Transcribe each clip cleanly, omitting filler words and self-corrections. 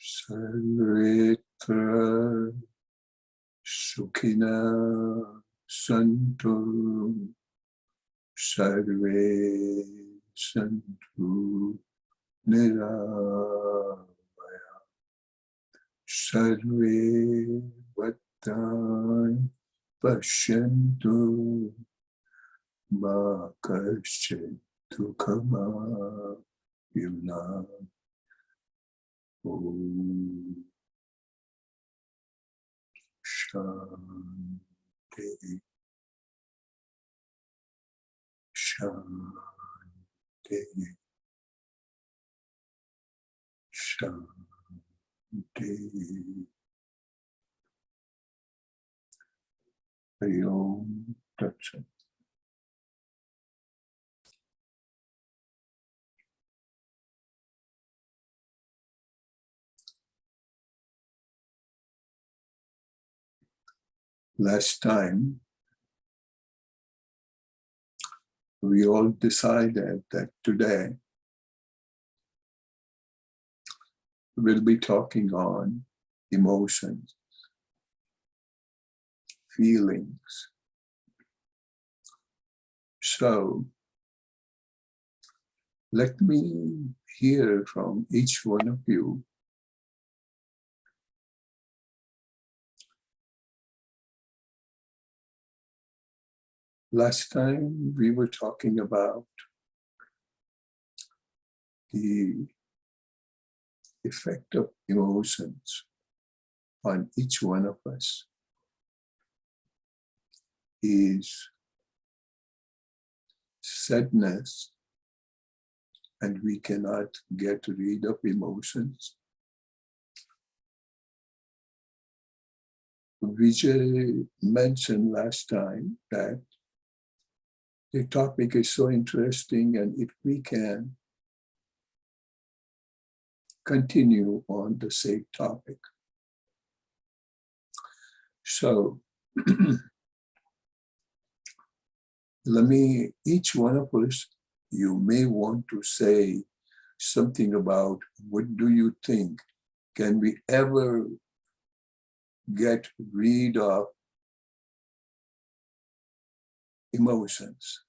Sarvetra Sukhina Santu Sarve Santu Niravaya Sarve Bhattani Pashyantu Ma Kaschit Dukkama Yuna Om Shanti Shanti Shanti. Hari Om Tat Sat. Last time, we all decided that today we'll be talking on emotions, feelings. So, let me hear from each one of you last time we were talking about the effect of emotions on each one of us is sadness, and we cannot get rid of emotions. Vijay mentioned last time that the topic is so interesting, and if we can continue on the same topic. So, each one of us, you may want to say something about what do you think? Can we ever get rid of emotions?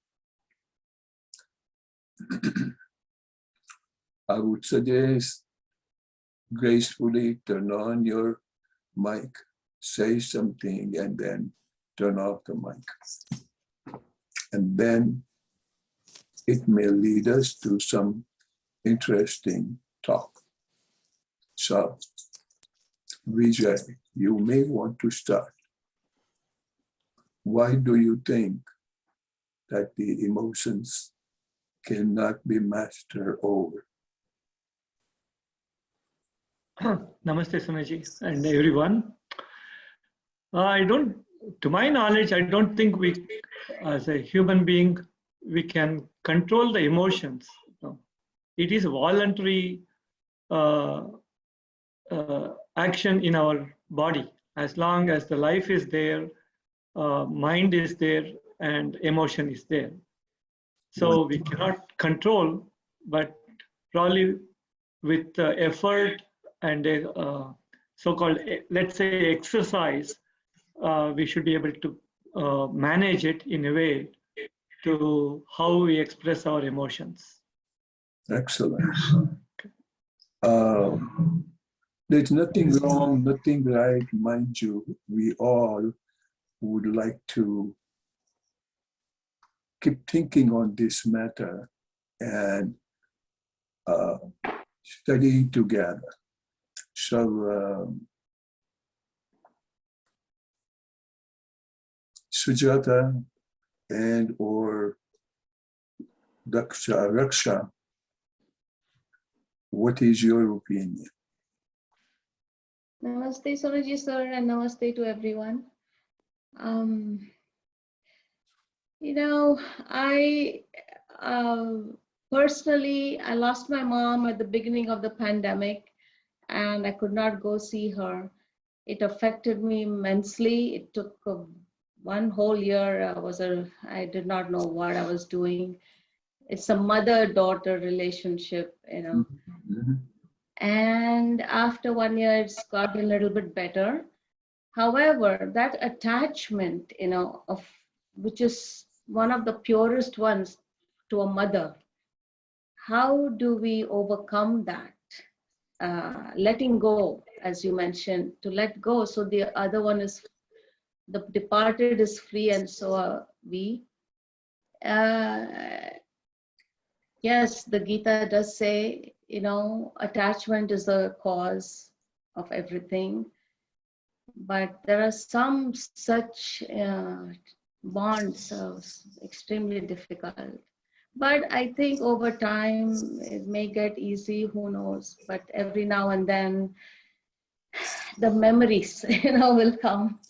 I would suggest gracefully turn on your mic, say something, and then turn off the mic. And then it may lead us to some interesting talk. So, Vijay, you may want to start. Why do you think that the emotions cannot be mastered over? Namaste, Sunaji, and everyone. To my knowledge, I don't think we, as a human being, we can control the emotions. It is a voluntary action in our body. As long as the life is there, mind is there, and emotion is there. So we cannot control, but probably with effort and so-called, let's say, exercise, we should be able to manage it in a way to how we express our emotions. Excellent. There's nothing wrong, nothing right, mind you. We all would like to keep thinking on this matter and study together. So, Sujata and or Raksha, what is your opinion? Namaste, Sonaji sir, and namaste to everyone. I personally, I lost my mom at the beginning of the pandemic, and I could not go see her. It affected me immensely. It took 1 whole year. I did not know what I was doing. It's a mother-daughter relationship, Mm-hmm. And after 1 year, it's got a little bit better. However, that attachment, of which is one of the purest ones to a mother, how do we overcome that? Letting go, as you mentioned, to let go. So the other one is the departed is free, and so are we. Uh, yes, the Gita does say, attachment is the cause of everything. But there are some such bonds extremely difficult. But I think over time it may get easy, who knows? But every now and then the memories, will come.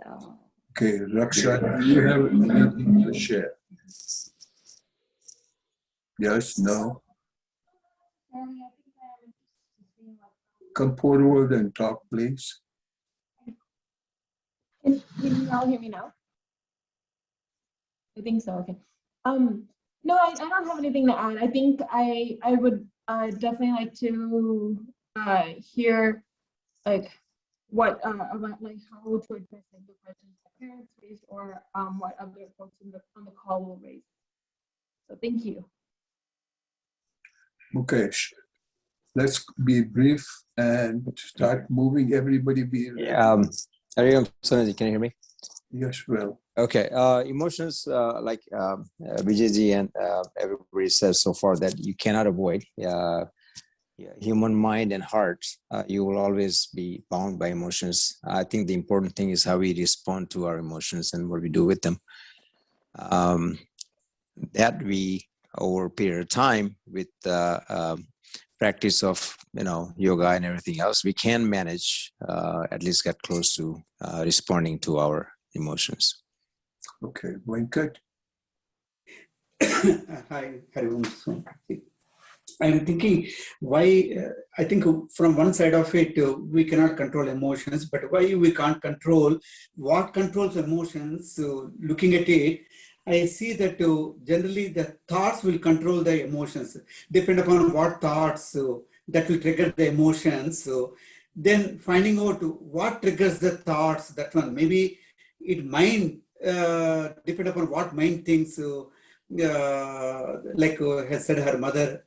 So, Okay, Raksha, do you have anything to share? Yes, no? Come forward and talk, please. Can you all hear me now? I think so. Okay. No, I don't have anything to add. I think I would definitely like to hear like what about like how to address like the questions that parents raised or what other folks on the call will raise. So thank you. Okay, let's be brief and start moving. Everybody be ready. Hariom, Sonaji, can you hear me? Yes, well. Okay. Emotions, like Vijayji and everybody says so far, that you cannot avoid. Human mind and heart, you will always be bound by emotions. I think the important thing is how we respond to our emotions and what we do with them. That we, over a period of time, with practice of yoga and everything else, we can manage, at least get close to responding to our emotions. Okay, Venkat. Hi, Hariom. I'm thinking why, I think from one side of it, we cannot control emotions, but why we can't control what controls emotions. So looking at it, I see that generally the thoughts will control the emotions, depend upon what thoughts that will trigger the emotions. So then finding out what triggers the thoughts, that one, maybe it mind, depend upon what mind thinks. Has said, her mother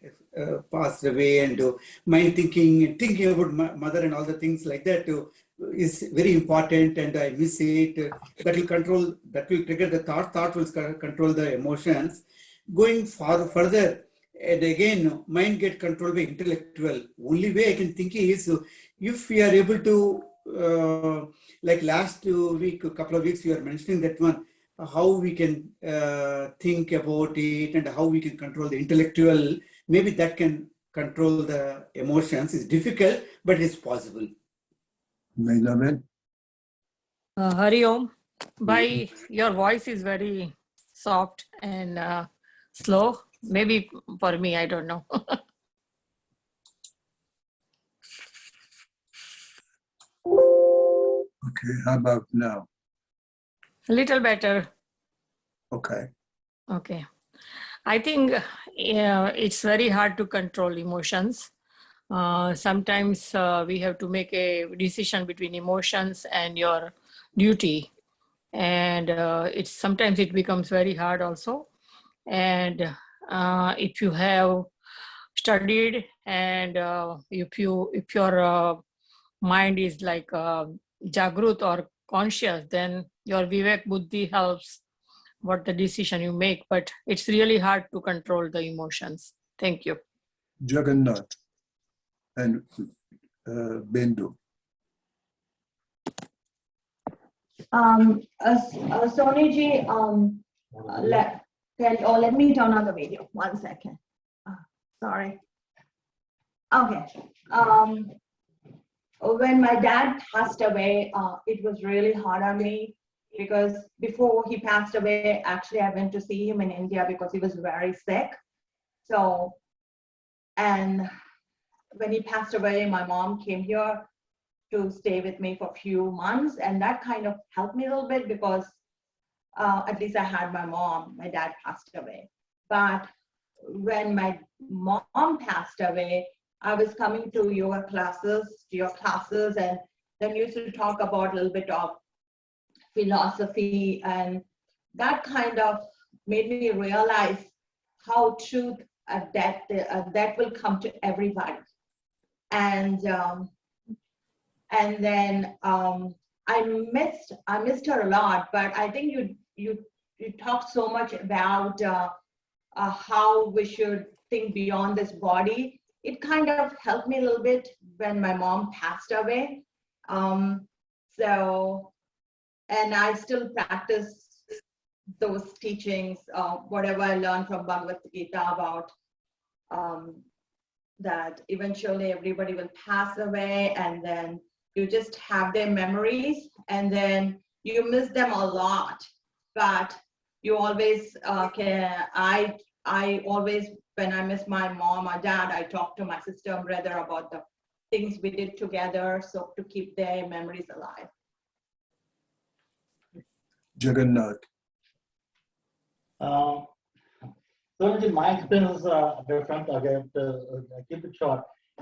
passed away, and mind thinking about mother and all the things like that is very important, and I miss it. That will trigger the thought will control the emotions. Going further, and again, mind get controlled by intellectual. Only way I can think is, if we are able to, like last week, a couple of weeks, we are mentioning that one, how we can think about it and how we can control the intellectual, maybe that can control the emotions. It's difficult, but it's possible. Hari Om, by your voice is very soft and slow. Maybe for me, I don't know. Okay, how about now? A little better. Okay. Okay. I think it's very hard to control emotions. Sometimes we have to make a decision between emotions and your duty. And sometimes it becomes very hard also. And if you have studied and if your mind is like jagrut or conscious, then your vivek buddhi helps what the decision you make, but it's really hard to control the emotions. Thank you. Jagannath and Bindu. Soniji, let me turn on the video. 1 second. Sorry. Okay. When my dad passed away, it was really hard on me because before he passed away, actually I went to see him in India because he was very sick. So, and when he passed away, my mom came here to stay with me for a few months, and that kind of helped me a little bit because at least I had my mom. My dad passed away. But when my mom passed away, I was coming to yoga classes, to your classes, and then you used to talk about a little bit of philosophy, and that kind of made me realize how truth that will come to everybody. And then I missed her a lot, but I think you talked so much about how we should think beyond this body. It kind of helped me a little bit when my mom passed away. So, and I still practice those teachings, whatever I learned from Bhagavad Gita about that eventually everybody will pass away, and then you just have their memories, and then you miss them a lot, but you always I always, when I miss my mom or dad, I talk to my sister and brother about the things we did together, so to keep their memories alive. Jagannath. So my experience is different. Again, to keep it short,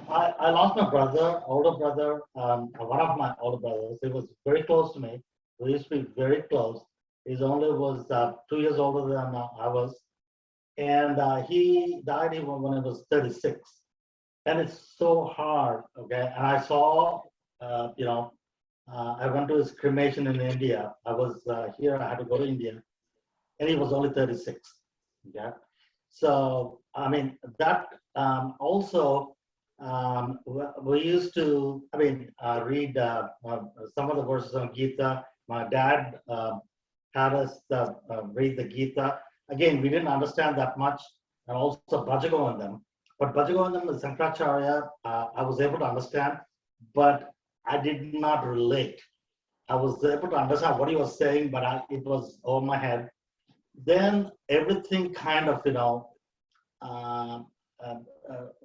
I lost my brother, older brother, one of my older brothers. He was very close to me. We used to be very close. He only was 2 years older than I was. And he died even when he was 36. And it's so hard, okay? And I saw, I went to his cremation in India. I was here, I had to go to India. And he was only 36, okay? So, I mean, that also, we used to, read some of the verses on Geeta. My dad had us read the Geeta. Again, we didn't understand that much, and also Bhajagovindam. But Bhajagovindam and Sankaracharya, I was able to understand, but I did not relate. I was able to understand what he was saying, but it was over my head. Then everything kind of,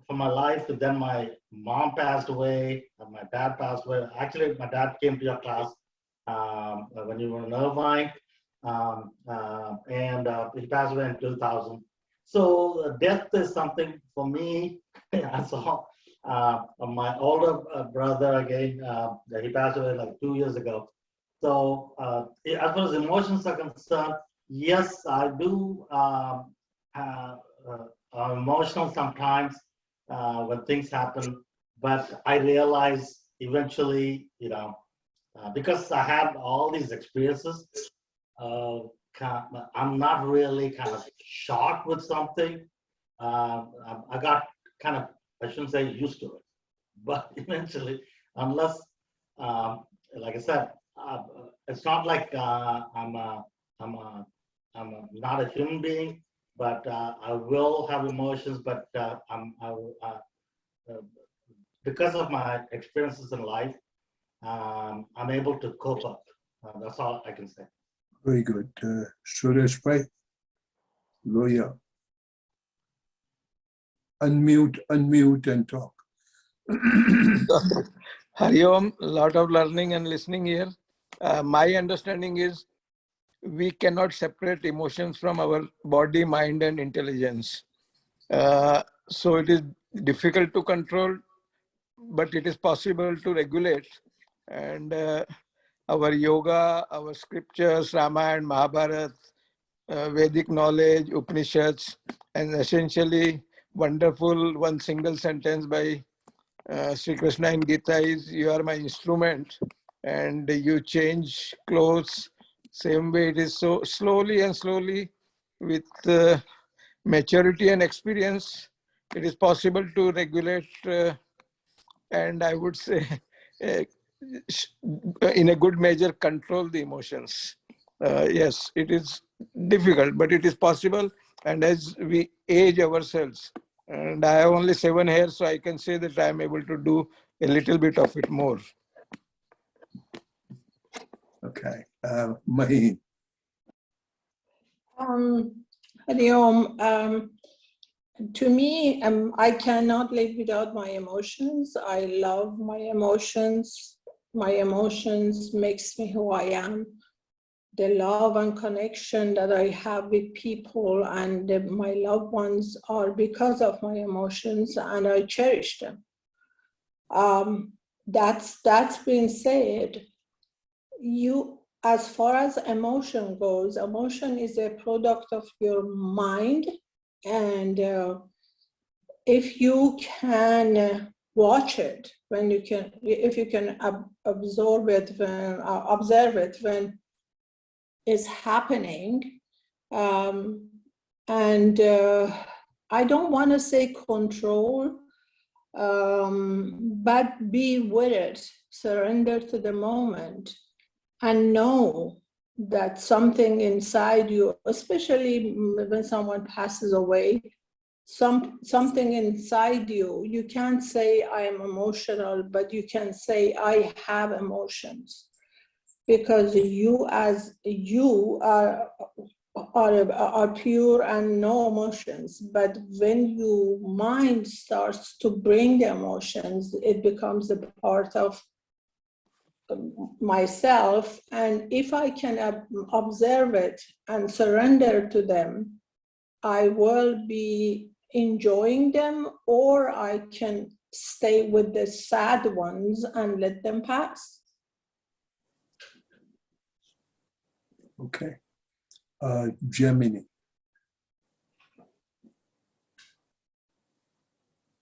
from my life, then my mom passed away, and my dad passed away. Actually, my dad came to your class when you were in Irvine, and he passed away in 2000. So death is something for me. I saw my older brother again, he passed away like 2 years ago. So as far as emotions are concerned, yes, I do emotional sometimes when things happen, but I realize eventually, because I had all these experiences, I'm not really kind of shocked with something. I got kind of, I shouldn't say used to it, but eventually, unless, like I said, it's not like I'm not a human being, but I will have emotions, but because of my experiences in life, I'm able to cope up. That's all I can say. Very good. Suresh Bhai, Loya. Unmute and talk. Hari Om, a lot of learning and listening here. My understanding is we cannot separate emotions from our body, mind, and intelligence. So it is difficult to control, but it is possible to regulate. And our yoga, our scriptures, Ramayana, Mahabharata, Vedic knowledge, Upanishads, and essentially wonderful one single sentence by Sri Krishna in Gita is, you are my instrument, and you change clothes. Same way it is. So slowly and slowly, with maturity and experience, it is possible to regulate, and I would say, in a good measure, control the emotions. Yes, it is difficult, but it is possible. And as we age ourselves, and I have only 7 hairs, so I can say that I am able to do a little bit of it more. Okay. Mahi. Hari Om. To me, I cannot live without my emotions. I love my emotions. My emotions makes me who I am. the love and connection that I have with people and my loved ones are because of my emotions, and I cherish them. That's being said, as far as emotion goes, emotion is a product of your mind, and if you can watch it, if you can observe it when it's happening, and I don't want to say control, but be with it, surrender to the moment, and know that something inside you, especially when someone passes away, something inside you, you can't say I am emotional, but you can say I have emotions, because you as you are pure and no emotions. But when your mind starts to bring the emotions, it becomes a part of myself. And if I can observe it and surrender to them, I will be enjoying them, or I can stay with the sad ones and let them pass. Okay. Gemini.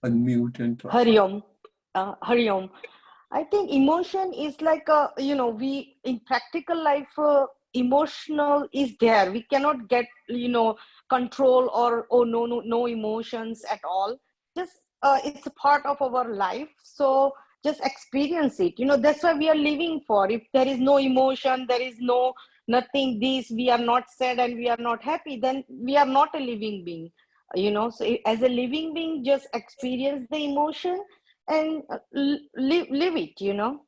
Unmute and talk. Hari Om. Hari Om. I think emotion is like we in practical life, emotional is there. We cannot get control or no emotions at all. Just it's a part of our life. So just experience it. That's why we are living for. If there is no emotion, there is nothing. We are not sad and we are not happy. Then we are not a living being. So as a living being, just experience the emotion and live it.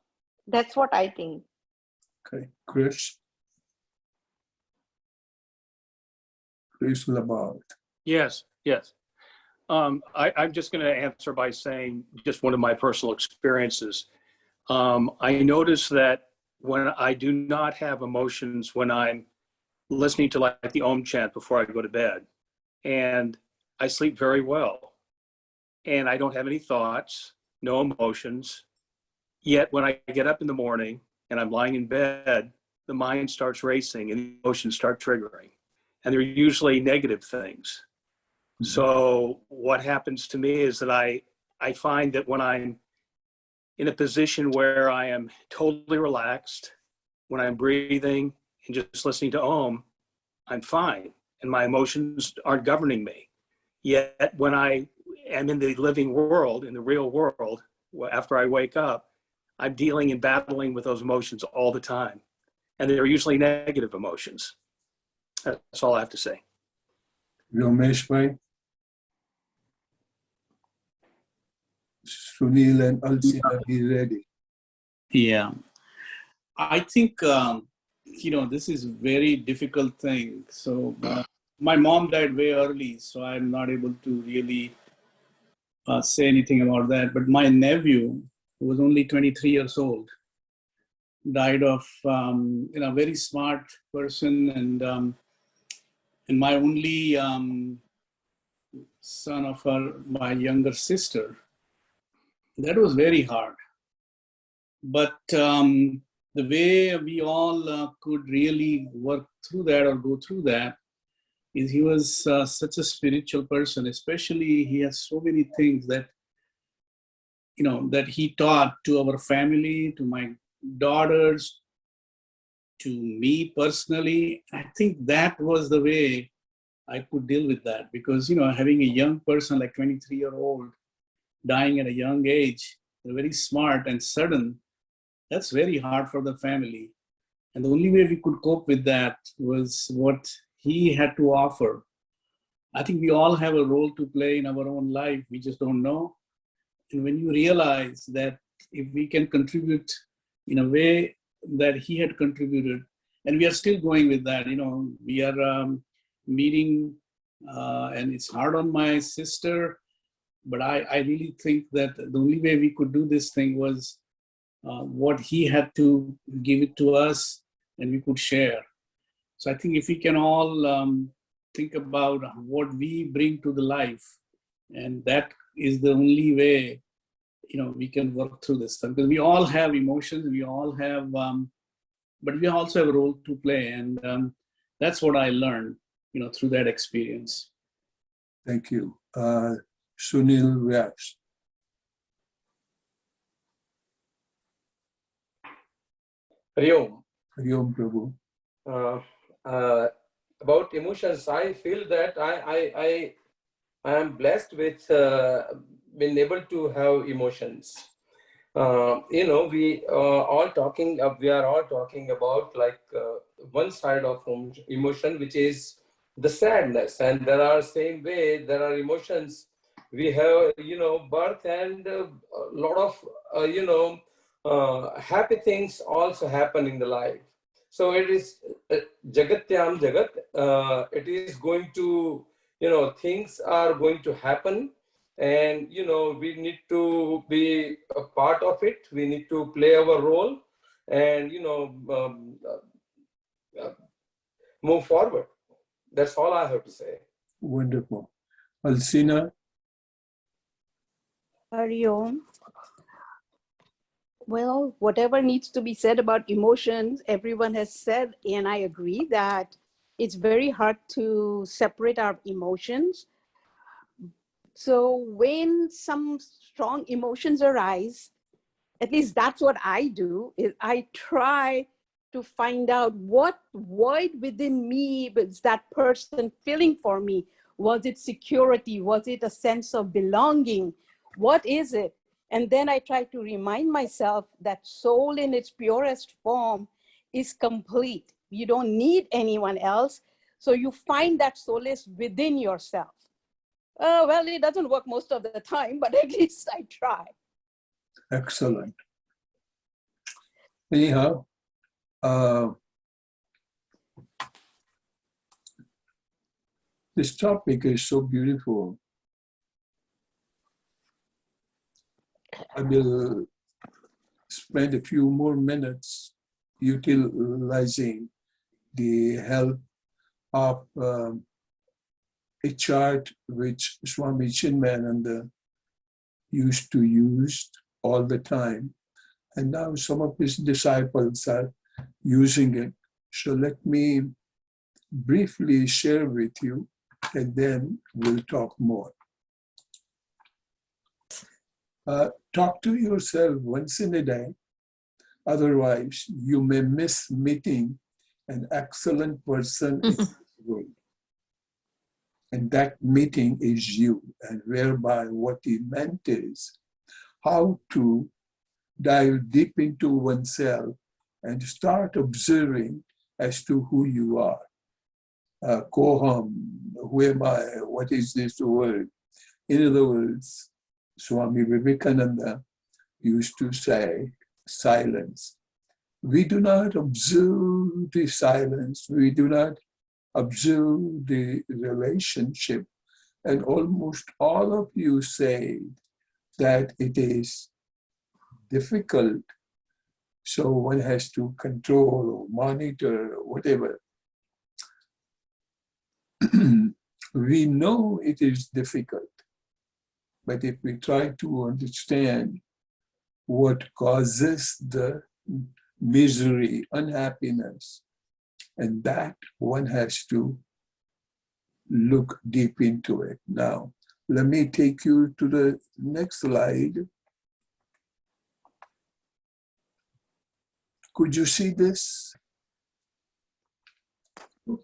That's what I think. Okay. Chris Labart. Yes. I'm just going to answer by saying just one of my personal experiences. I notice that when I do not have emotions, when I'm listening to like the Om chant before I go to bed, and I sleep very well, and I don't have any thoughts, no emotions. Yet when I get up in the morning and I'm lying in bed, the mind starts racing and emotions start triggering, and they're usually negative things. So what happens to me is that I find that when I'm in a position where I am totally relaxed, when I'm breathing and just listening to Om, I'm fine, and my emotions aren't governing me. Yet when I am in the living world, in the real world, after I wake up, I'm dealing and battling with those emotions all the time, and they're usually negative emotions. That's all I have to say. Ramesh bhai. Sunil and Alcina, be ready. Yeah, I think this is very difficult thing. So my mom died way early, so I'm not able to really say anything about that. But my nephew, who was only 23 years old, died of a very smart person, and my only son of my younger sister. That was very hard. But the way we all could really work through that or go through that is he was such a spiritual person. Especially he has so many things that that he taught to our family, to my daughters, to me personally. I think that was the way I could deal with that, because having a young person like 23-year-old dying at a young age, very smart and sudden, that's very hard for the family. And the only way we could cope with that was what he had to offer. I think we all have a role to play in our own life. We just don't know. And when you realize that if we can contribute in a way that he had contributed, and we are still going with that, we are meeting, and it's hard on my sister, but I really think that the only way we could do this thing was what he had to give it to us, and we could share. So I think if we can all think about what we bring to the life, and that is the only way, we can work through this stuff. Because we all have emotions, we all have, but we also have a role to play, and that's what I learned, through that experience. Thank you. Sunil Vyas. Hari Om. Hari Om, Prabhu. About emotions, I feel that I am blessed with being able to have emotions. We are all talking about like one side of emotion, which is the sadness, and there are same way there are emotions. We have birth and a lot of happy things also happen in the life. So it is Jagatyam Jagat. It is going to, things are going to happen, and we need to be a part of it. We need to play our role, and move forward. That's all I have to say. Wonderful. Alsina. Hari Om. Well, whatever needs to be said about emotions, everyone has said, and I agree that it's very hard to separate our emotions. So when some strong emotions arise, at least that's what I do, is I try to find out what void within me is that person feeling for me. Was it security? Was it a sense of belonging? What is it? And then I try to remind myself that soul in its purest form is complete. You don't need anyone else. So you find that solace within yourself. Well, it doesn't work most of the time, but at least I try. Excellent. Anyhow, this topic is so beautiful. I will spend a few more minutes utilizing the help of a chart which Swami Chinmayananda used to use all the time. And now some of his disciples are using it. So let me briefly share with you, and then we'll talk more. Talk to yourself once in a day. Otherwise, you may miss meeting an excellent person in the world. And that meeting is you, and whereby what he meant is how to dive deep into oneself and start observing as to who you are. Koham, who am I? What is this word? In other words, Swami Vivekananda used to say, silence. We do not observe the silence. We do not observe the relationship. And almost all of you say that it is difficult. So one has to control or monitor or whatever. We know it is difficult. But if we try to understand what causes the misery, unhappiness, and that one has to look deep into it. Now, let me take you to the next slide. Could you see this?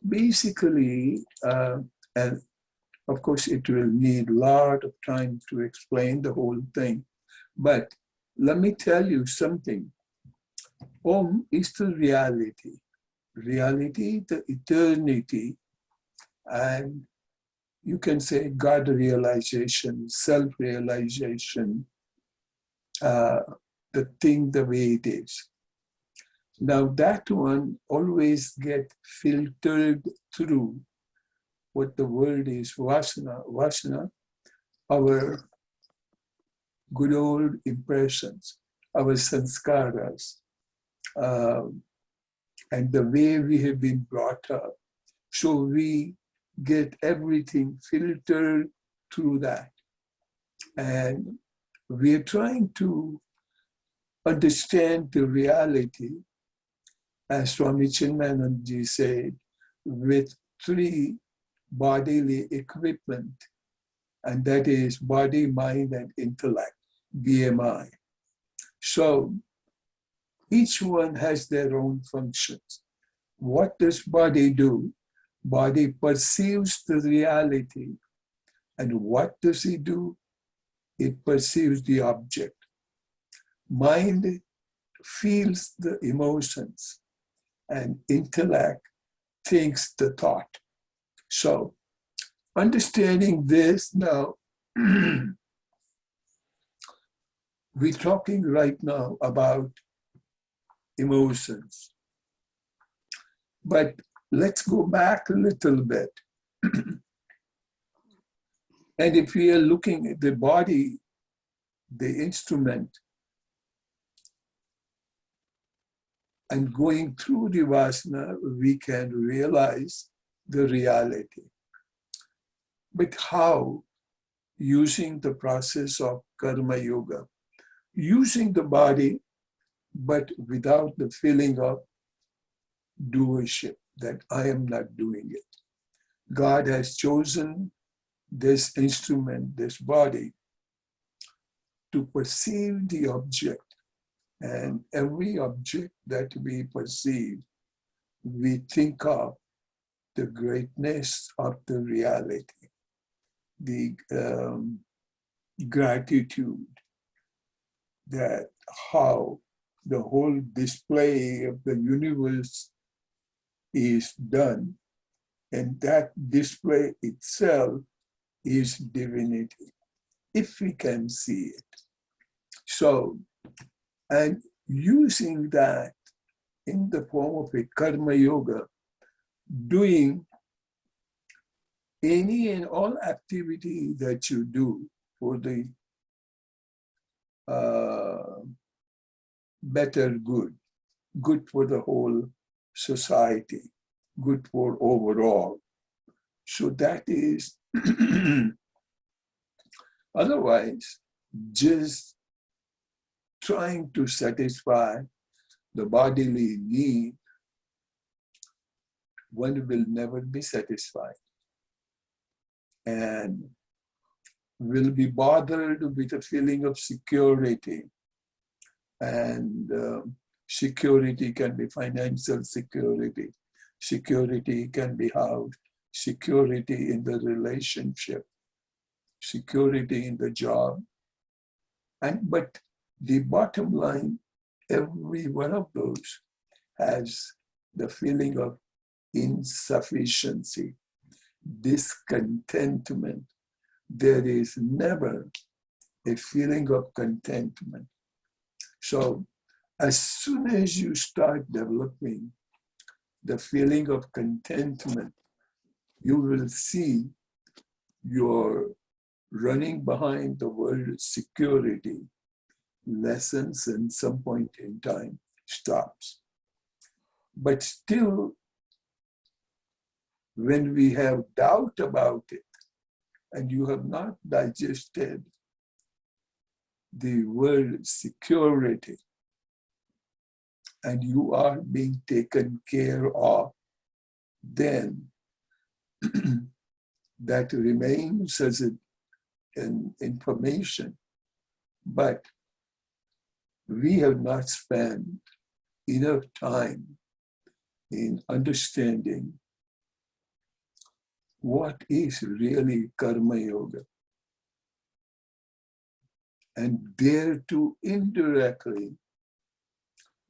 Basically, and of course, it will need a lot of time to explain the whole thing. But let me tell you something. Om is the reality. Reality, the eternity, and you can say God realization, self-realization, the thing the way it is. Now that one always get filtered through what the word is, vasana. Vasana, our good old impressions, our sanskaras. and the way we have been brought up. So we get everything filtered through that. And we are trying to understand the reality, as Swami Chinmayananji said, with 3 bodily equipment, and that is body, mind, and intellect, BMI. So each one has their own functions. What does body do? Body perceives the reality. And what does it do? It perceives the object. Mind feels the emotions, and intellect thinks the thought. So understanding this now, we're talking right now about emotions. But let's go back a little bit. And if we are looking at the body, the instrument, and going through the vasana, we can realize the reality. But how? Using the process of karma yoga. Using the body, but without the feeling of doership, that I am not doing it. God has chosen this instrument, this body, to perceive the object. And every object that we perceive, we think of the greatness of the reality, the gratitude, that how the whole display of the universe is done, and that display itself is divinity, if we can see it. So, and using that in the form of a karma yoga, doing any and all activity that you do for the better good, good for the whole society, good for overall. So that is, otherwise, just trying to satisfy the bodily need, one will never be satisfied and will be bothered with a feeling of security. And security can be financial security. Security can be housed. Security in the relationship. Security in the job. But the bottom line, every one of those has the feeling of insufficiency, discontentment. There is never a feeling of contentment. So as soon as you start developing the feeling of contentment, you will see your running behind the word security lessens and some point in time stops. But still, when we have doubt about it, and you have not digested the word security, and you are being taken care of, then that remains as an information. But we have not spent enough time in understanding what is really karma yoga. And there too, indirectly,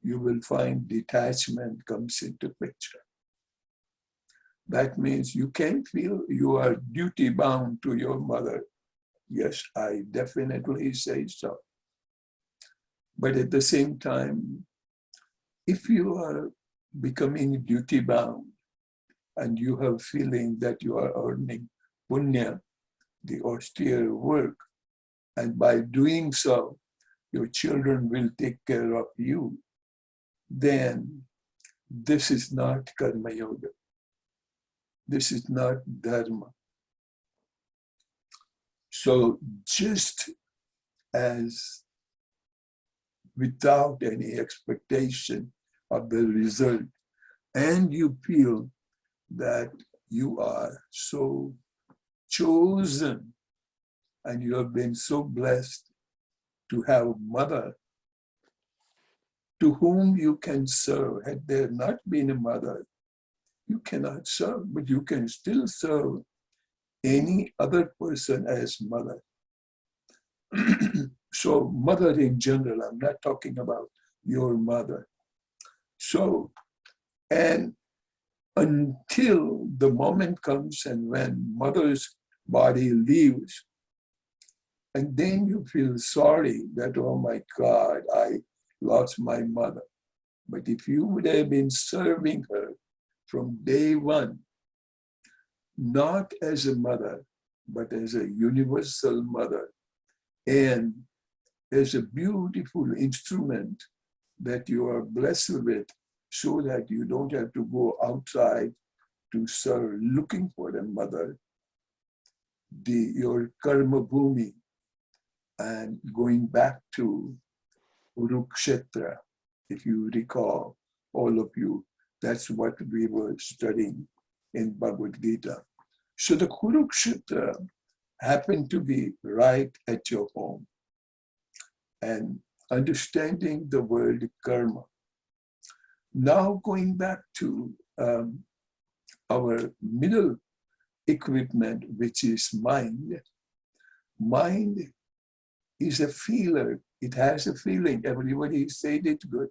you will find detachment comes into picture. That means you can feel you are duty bound to your mother. Yes, I definitely say so. But at the same time, if you are becoming duty bound and you have feeling that you are earning punya, the austere work, and by doing so, your children will take care of you, then this is not karma yoga. This is not dharma. So just as without any expectation of the result, and you feel that you are so chosen and you have been so blessed to have a mother to whom you can serve. Had there not been a mother, you cannot serve, but you can still serve any other person as mother. So mother in general, I'm not talking about your mother. So, and until the moment comes and when mother's body leaves, and then you feel sorry that, oh my God, I lost my mother. But if you would have been serving her from day one, not as a mother, but as a universal mother, and as a beautiful instrument that you are blessed with, so that you don't have to go outside to serve looking for a mother, your karma bhumi, and going back to Kurukshetra, if you recall, all of you, that's what we were studying in Bhagavad Gita. So the Kurukshetra happened to be right at your home. And understanding the word karma. Now going back to our middle equipment, which is mind. Mind is a feeler. It has a feeling. Everybody said it good.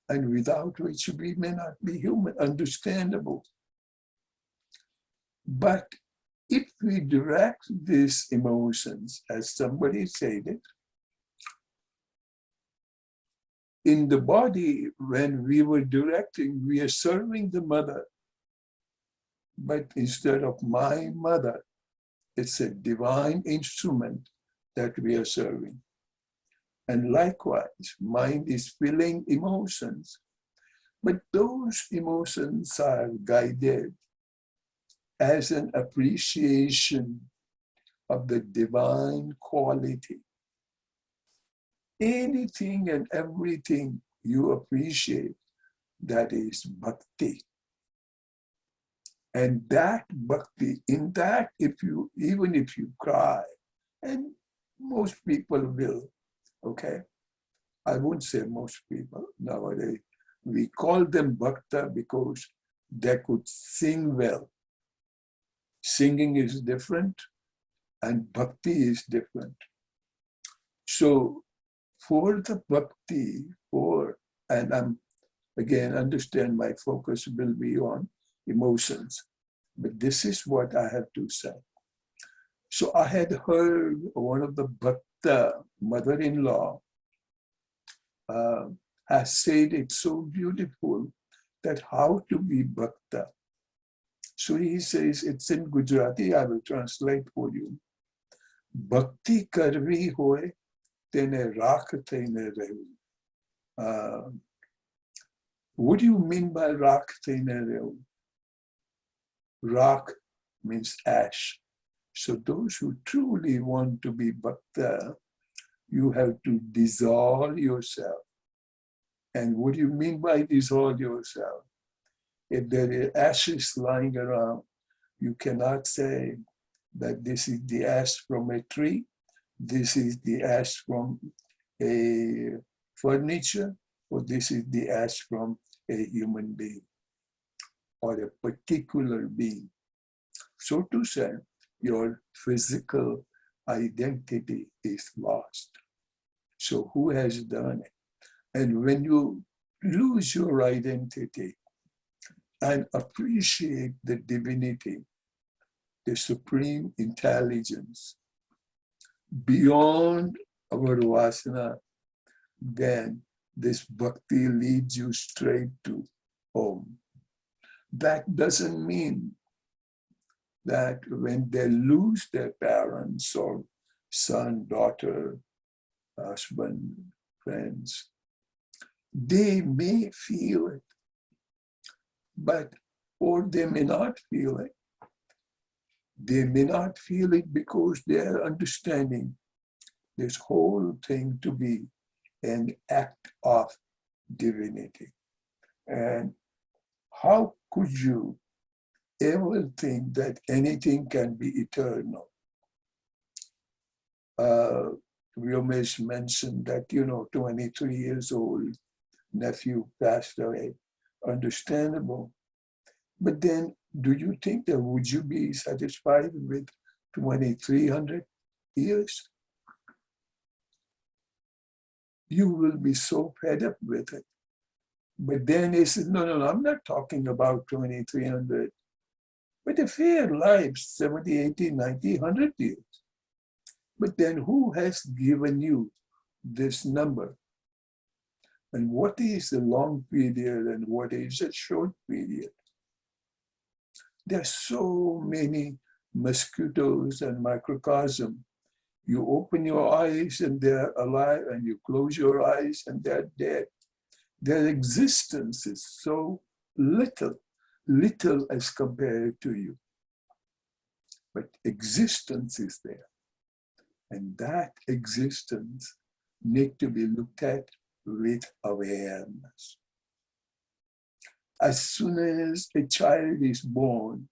And without which we may not be human, understandable. But if we direct these emotions, as somebody said it, in the body, when we were directing, we are serving the mother. But instead of my mother, it's a divine instrument that we are serving. And likewise, mind is feeling emotions. But those emotions are guided as an appreciation of the divine quality. Anything and everything you appreciate, that is bhakti. And that bhakti, in that, even if you cry, and most people will, okay? I won't say most people nowadays. We call them bhakta because they could sing well. Singing is different and bhakti is different. So for the bhakti, and I'm, again, understand my focus will be on emotions, but this is what I have to say. So I had heard one of the bhakta mother-in-law has said it so beautiful that how to be bhakta. So he says, it's in Gujarati, I will translate for you. Bhakti karvi hoye, tene rakh tene rehu. What do you mean by rakh tene rehu? Rakh means ash. So those who truly want to be bhakta, you have to dissolve yourself. And what do you mean by dissolve yourself? If there is ashes lying around, you cannot say that this is the ash from a tree, this is the ash from a furniture, or this is the ash from a human being or a particular being. So to say, your physical identity is lost. So who has done it? And when you lose your identity and appreciate the divinity, the supreme intelligence beyond our vasana, then this bhakti leads you straight to home. That doesn't mean that when they lose their parents or son, daughter, husband, friends, they may feel it, but or they may not feel it. They may not feel it because they are understanding this whole thing to be an act of divinity. And how could you ever think that anything can be eternal? Ramesh mentioned that, 23 years old, nephew passed away. Understandable. But then, do you think that would you be satisfied with 2,300 years? You will be so fed up with it. But then he says, no, I'm not talking about 2,300, but a fair life, 70, 80, 90, 100 years. But then who has given you this number? And what is a long period and what is a short period? There are so many mosquitoes and microcosm. You open your eyes and they're alive, and you close your eyes and they're dead. Their existence is so little as compared to you. But existence is there. And that existence needs to be looked at with awareness. As soon as a child is born,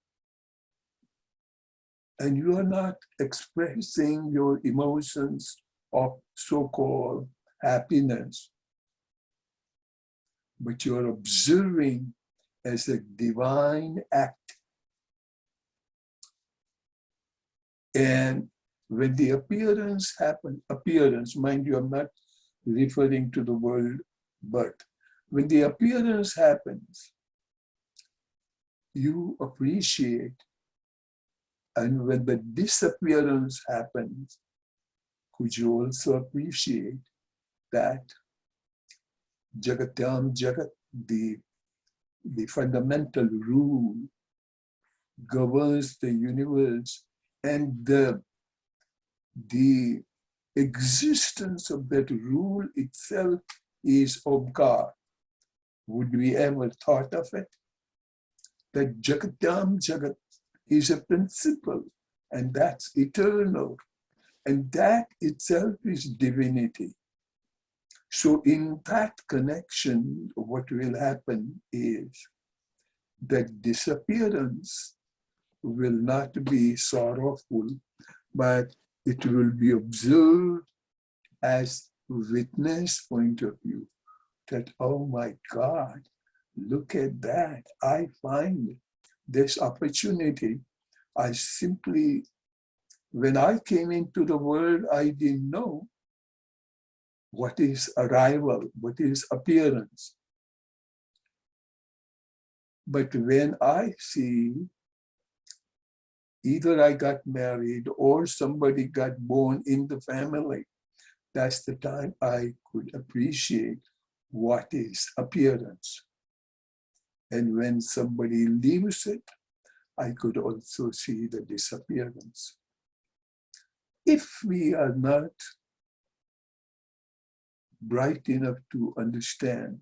and you are not expressing your emotions of so-called happiness, but you're observing as a divine act. And when the appearance happens, mind you, I'm not referring to the word birth. When the appearance happens, you appreciate. And when the disappearance happens, could you also appreciate that Jagatyam Jagat, the fundamental rule, governs the universe, and the existence of that rule itself is Omkar. Would we ever thought of it? That Jagatyam Jagat is a principle, and that's eternal. And that itself is divinity. So in that connection, what will happen is that disappearance will not be sorrowful, but it will be observed as witness point of view. That, oh my God, look at that. I find this opportunity. I simply, when I came into the world, I didn't know what is arrival, what is appearance. But when I see either I got married or somebody got born in the family, that's the time I could appreciate what is appearance. And when somebody leaves it, I could also see the disappearance. If we are not bright enough to understand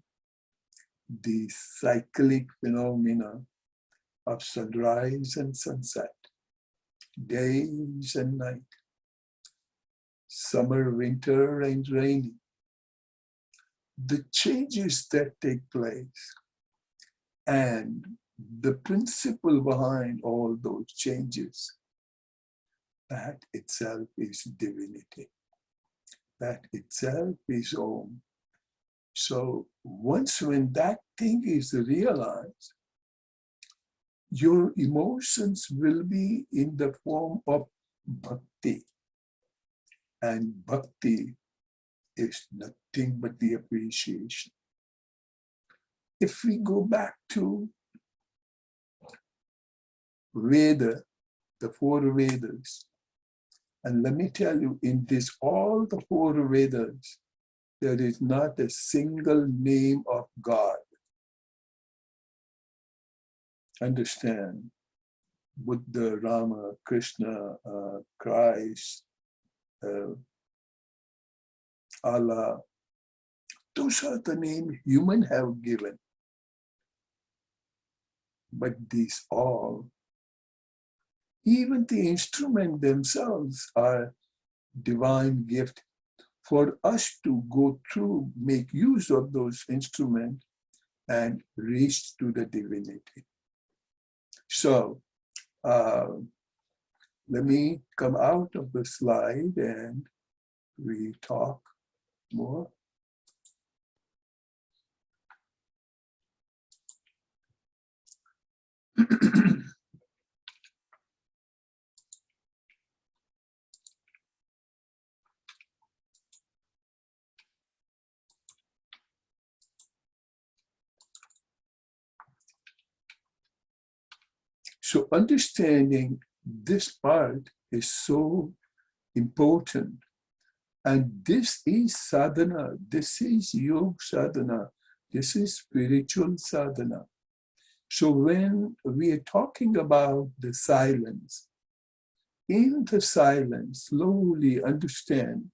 the cyclic phenomena of sunrise and sunset, days and night, summer, winter, and rainy, the changes that take place, and the principle behind all those changes, that itself is divinity. That itself is Om. So once when that thing is realized, your emotions will be in the form of bhakti. And bhakti is nothing but the appreciation. If we go back to Veda, the four Vedas, and let me tell you, in this, all the four Vedas, there is not a single name of God. Understand, Buddha, Rama, Krishna, Christ, Allah, those are the names humans have given. But these all, even the instrument themselves are divine gift for us to go through, make use of those instruments and reach to the divinity. So let me come out of the slide and we talk more. So understanding this part is so important. And this is sadhana, this is yoga sadhana, this is spiritual sadhana. So when we are talking about the silence, in the silence, slowly understand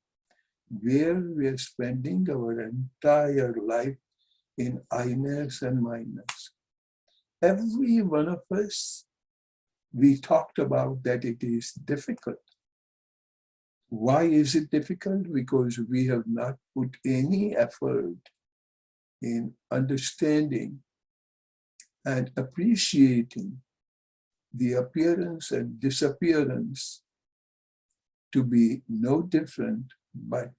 where we are spending our entire life in I-ness and minus. Every one of us, we talked about that it is difficult. Why is it difficult? Because we have not put any effort in understanding and appreciating the appearance and disappearance to be no different but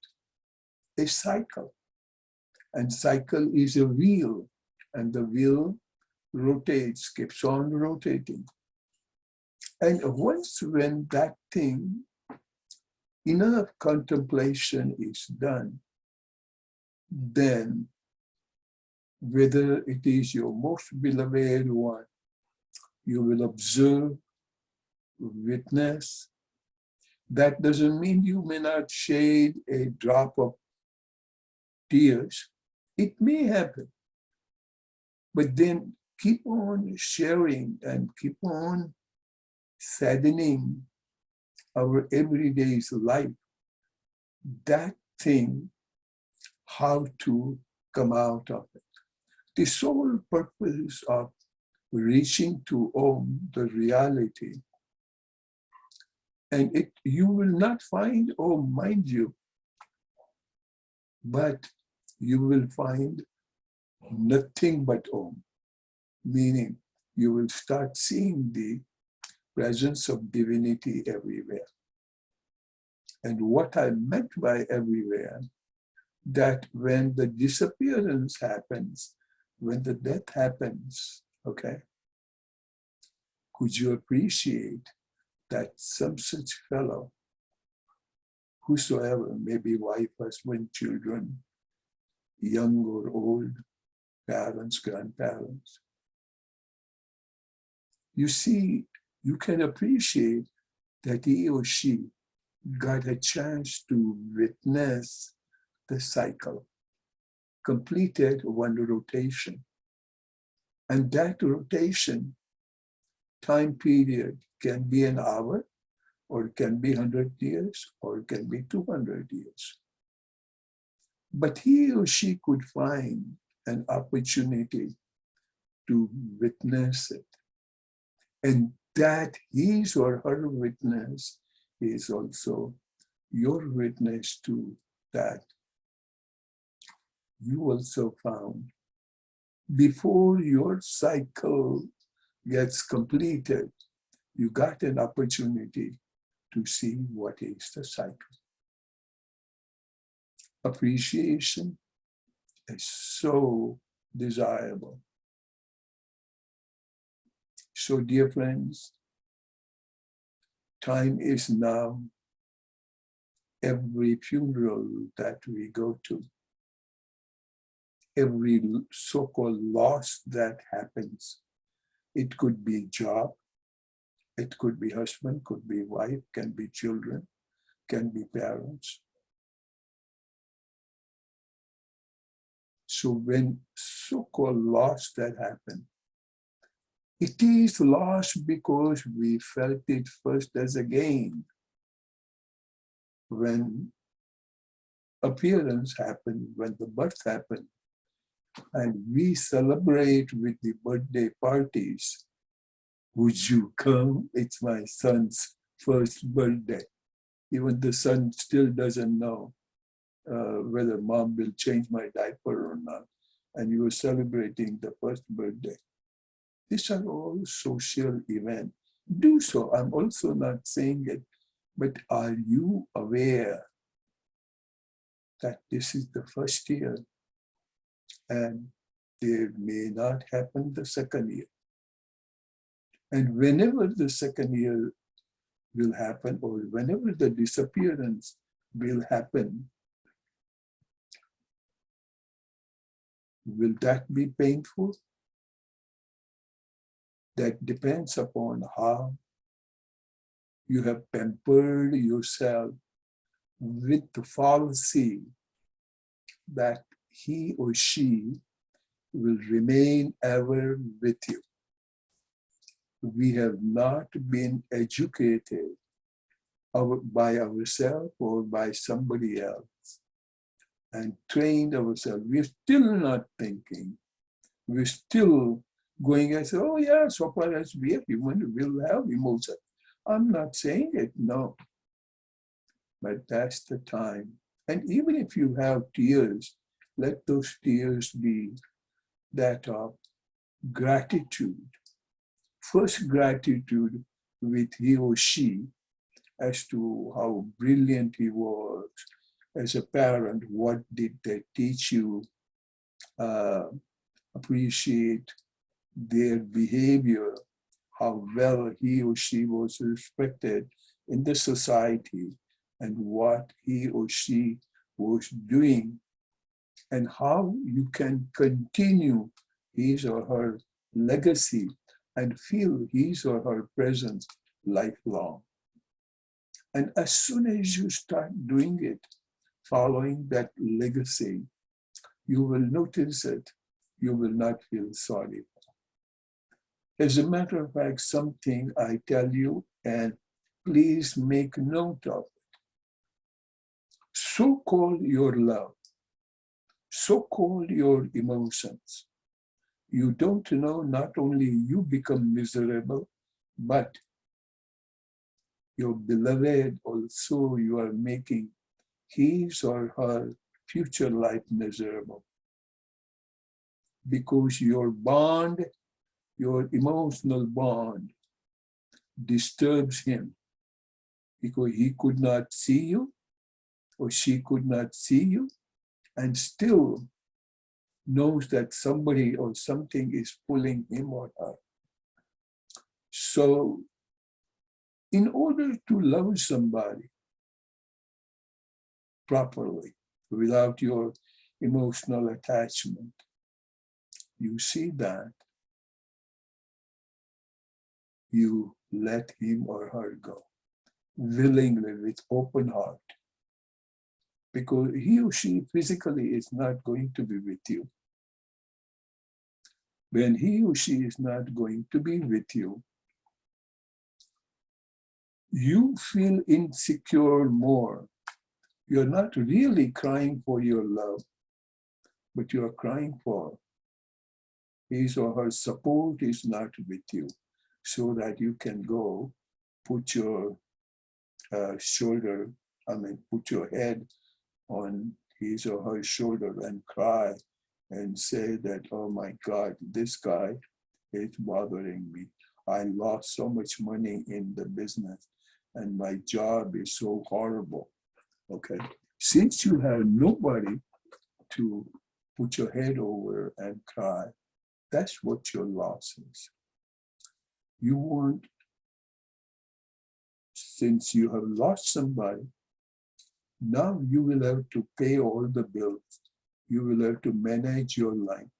a cycle. And cycle is a wheel, and the wheel rotates, keeps on rotating. And once when that thing, enough contemplation is done, then whether it is your most beloved one, you will observe, witness. That doesn't mean you may not shed a drop of tears. It may happen, but then keep on sharing and keep on saddening our everyday's life. That thing, how to come out of it. The sole purpose of reaching to Om, the reality, and you will not find Om, mind you, but you will find nothing but Om, meaning you will start seeing the presence of divinity everywhere. And what I meant by everywhere, that when the disappearance happens, when the death happens, okay, could you appreciate that some such fellow, whosoever, maybe wife, husband, children, young or old, parents, grandparents, you see, you can appreciate that he or she got a chance to witness the cycle, completed one rotation. And that rotation time period can be an hour, or it can be 100 years, or it can be 200 years. But he or she could find an opportunity to witness it. And that his or her witness is also your witness to that. You also found, before your cycle gets completed, you got an opportunity to see what is the cycle. Appreciation is so desirable. So, dear friends, time is now. Every funeral that we go to, every so-called loss that happens, it could be job, it could be husband, could be wife, can be children, can be parents. So when so-called loss that happen, it is loss because we felt it first as a gain. When appearance happened, when the birth happened, and we celebrate with the birthday parties, would you come? It's my son's first birthday. Even the son still doesn't know whether mom will change my diaper or not. And you were celebrating the first birthday. These are all social events. Do so. I'm also not saying it, but are you aware that this is the first year and they may not happen the second year? And whenever the second year will happen, or whenever the disappearance will happen, will that be painful? That depends upon how you have pampered yourself with the fallacy that he or she will remain ever with you. We have not been educated by ourselves or by somebody else and trained ourselves. We're still not thinking. We're still going and say, oh yeah, so far as we are human, we'll have emotion. I'm not saying it, no. But that's the time. And even if you have tears, let those tears be that of gratitude. First, gratitude with he or she as to how brilliant he was as a parent. What did they teach you? Appreciate their behavior, how well he or she was respected in the society, and what he or she was doing, and how you can continue his or her legacy and feel his or her presence lifelong. And as soon as you start doing it, following that legacy, you will notice it. You will not feel sorry. As a matter of fact, something I tell you, and please make note of it. So-called your love, so-called your emotions, you don't know, not only you become miserable, but your beloved also, you are making his or her future life miserable. Because your bond, your emotional bond disturbs him, because he could not see you or she could not see you and still knows that somebody or something is pulling him or her. So in order to love somebody properly without your emotional attachment, you see that you let him or her go willingly with open heart, because he or she physically is not going to be with you. When he or she is not going to be with you, you feel insecure more. You're not really crying for your love, but you're crying for his or her support is not with you, so that you can go put your put your head on his or her shoulder and cry and say that, oh my God, this guy is bothering me. I lost so much money in the business and my job is so horrible. Okay, since you have nobody to put your head over and cry, that's what your loss is. You want, since you have lost somebody, now you will have to pay all the bills. You will have to manage your life.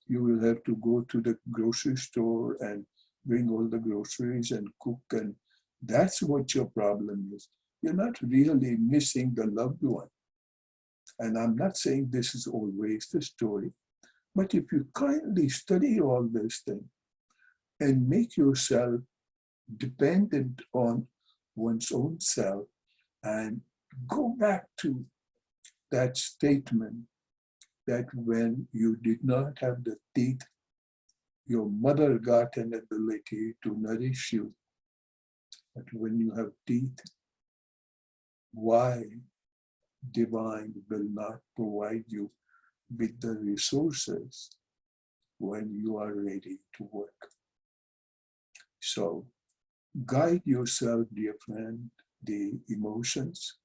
You will have to go to the grocery store and bring all the groceries and cook, and that's what your problem is. You're not really missing the loved one. And I'm not saying this is always the story, but if you kindly study all these things and make yourself dependent on one's own self and go back to that statement that when you did not have the teeth Your mother got an ability to nourish you. But when you have teeth, why divine will not provide you with the resources when you are ready to work? So guide yourself, dear friend, the emotions.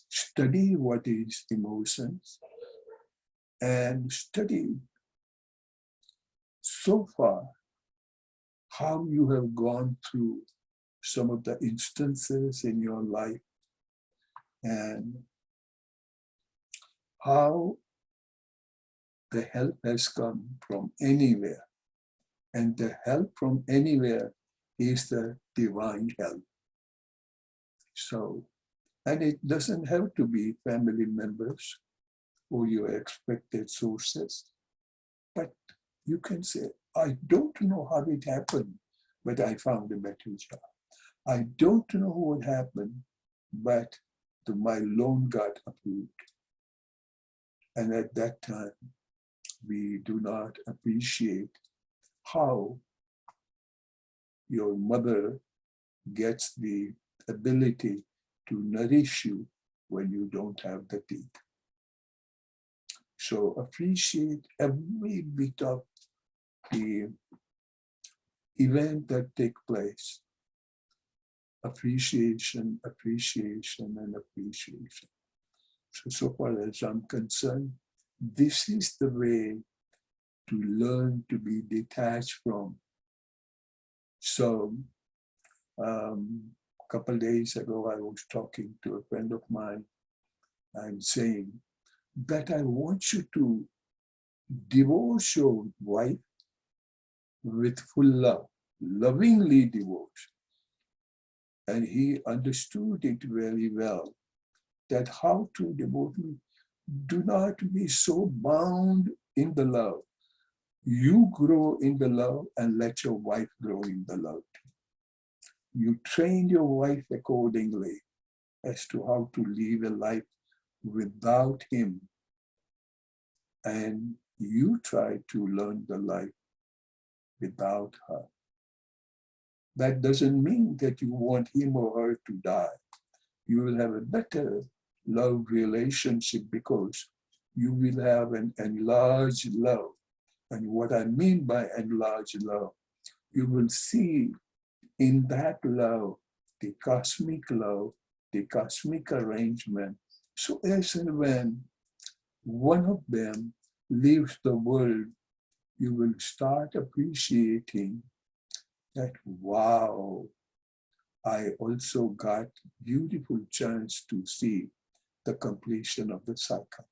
Study what is emotions and study so far how you have gone through some of the instances in your life and how the help has come from anywhere. And the help from anywhere is the divine help. So, and it doesn't have to be family members or your expected sources, but you can say, I don't know how it happened, but I found a better job. I don't know what happened, but my loan got approved. And at that time, we do not appreciate how your mother gets the ability to nourish you when you don't have the teeth. So appreciate every bit of the event that take place. Appreciation, appreciation, and appreciation. So far as I'm concerned, this is the way to learn to be detached from. So a couple days ago, I was talking to a friend of mine and saying that I want you to divorce your wife with full love, lovingly divorce. And he understood it very well, that how to divorce me. Do not be so bound in the love. You grow in the love and let your wife grow in the love. You train your wife accordingly as to how to live a life without him. And you try to learn the life without her. That doesn't mean that you want him or her to die. You will have a better love relationship because you will have an enlarged love. And what I mean by enlarged love, you will see in that love the cosmic love, the cosmic arrangement. So as and when one of them leaves the world, you will start appreciating that, wow, I also got beautiful chance to see the completion of the cycle.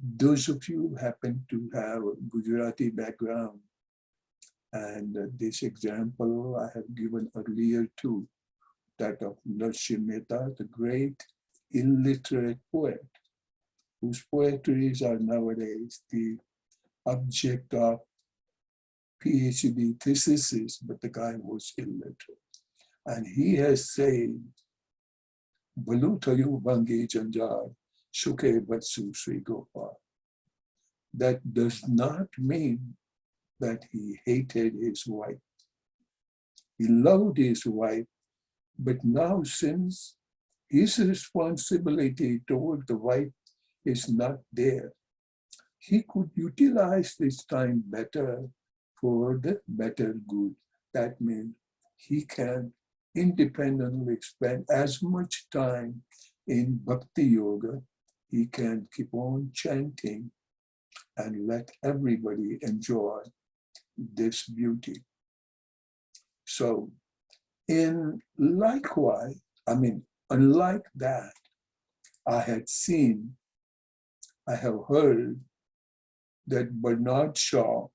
Those of you who happen to have a Gujarati background, and this example I have given earlier too, that of Narsimha Mehta, the great illiterate poet, whose poetries are nowadays the object of PhD theses, but the guy was illiterate. And he has said, Balu Thayu Bangi Janjar, Shuke Vatsu Sri Gopal. That does not mean that he hated his wife. He loved his wife, but now since his responsibility toward the wife is not there, he could utilize this time better for the better good. That means he can independently spend as much time in Bhakti Yoga. He can keep on chanting and let everybody enjoy this beauty. So unlike that, I have heard that Bernard Shaw,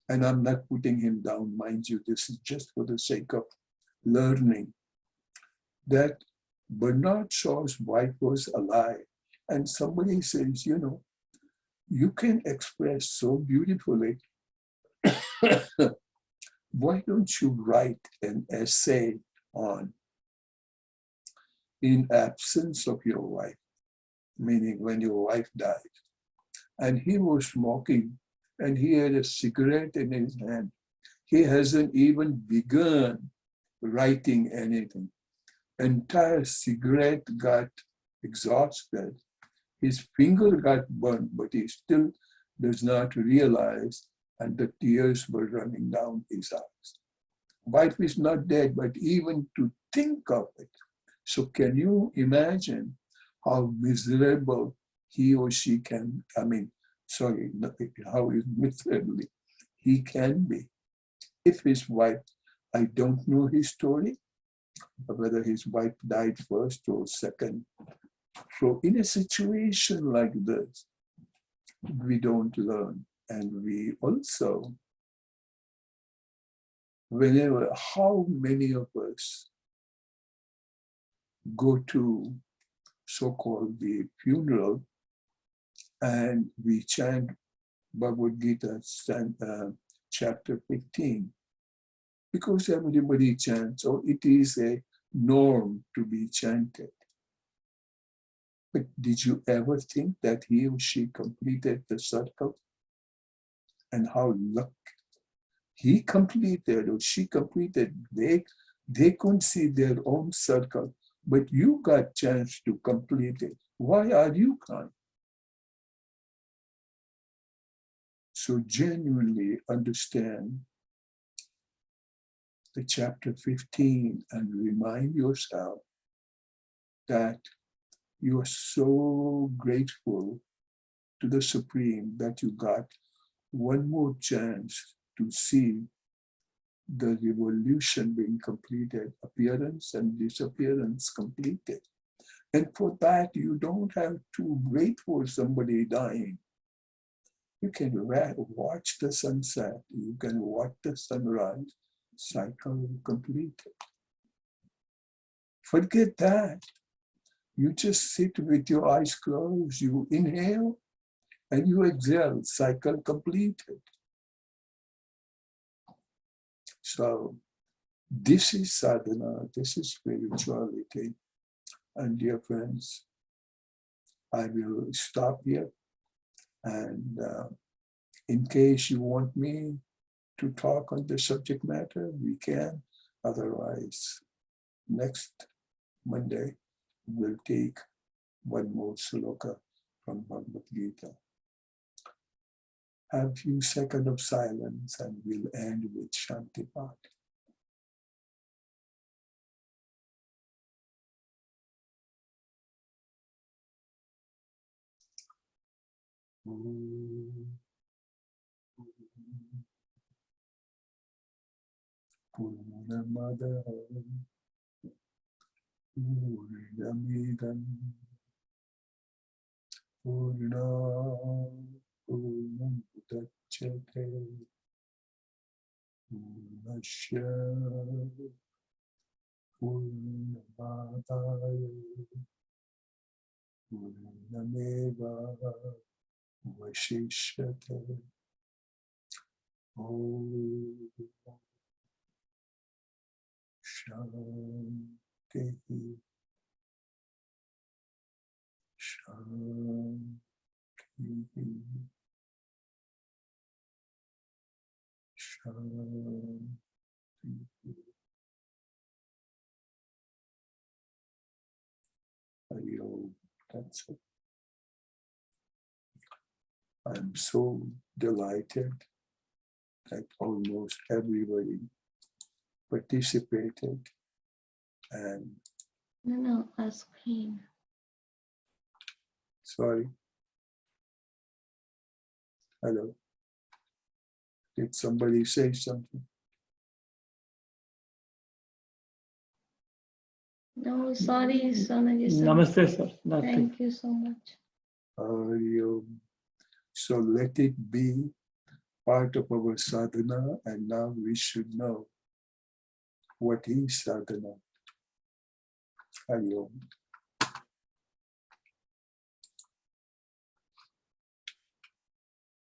and I'm not putting him down, mind you, this is just for the sake of learning, that Bernard Shaw's wife was alive. And somebody says, you can express so beautifully. Why don't you write an essay on In Absence of Your Wife? meaning when your wife died, and he was smoking, and he had a cigarette in his hand. He hasn't even begun writing anything. Entire cigarette got exhausted. His finger got burnt, but he still does not realize, and the tears were running down his eyes. Wife is not dead, but even to think of it. So can you imagine how miserable he or she can, how miserably he can be if his wife, I don't know his story, whether his wife died first or second. So in a situation like this, we don't learn. And we also, how many of us go to so-called the funeral and we chant Bhagavad Gita chapter 15, because everybody chants, or it is a norm to be chanted. But did you ever think that he or she completed the circle? And how lucky he completed or she completed, they couldn't see their own circle, but you got chance to complete it. Why are you crying? So genuinely understand the chapter 15 and remind yourself that you are so grateful to the Supreme that you got one more chance to see the revolution being completed, appearance and disappearance completed. And for that, you don't have to wait for somebody dying. You can watch the sunset, you can watch the sunrise, cycle completed. Forget that. You just sit with your eyes closed, you inhale and you exhale, cycle completed. So this is sadhana, this is spirituality. And dear friends, I will stop here. And in case you want me to talk on the subject matter, we can. Otherwise, next Monday, we'll take one more sloka from Bhagavad Gita. Have a few seconds of silence and we'll end with Shanti Path. Purnamada Purnamidam Purna Purnamudachyate Purnasya Purnamadaya Purnameva Vashishyate. Om Shanti Shanti Shanti. That's it. I'm so delighted that almost everybody participated and No, ask him. sorry. Hello. Did somebody say something? No, sorry, Sonaji. Namaste, sir. Nothing. Thank you so much. So let it be part of our sadhana, and now we should know what is sadhana. Hari Om.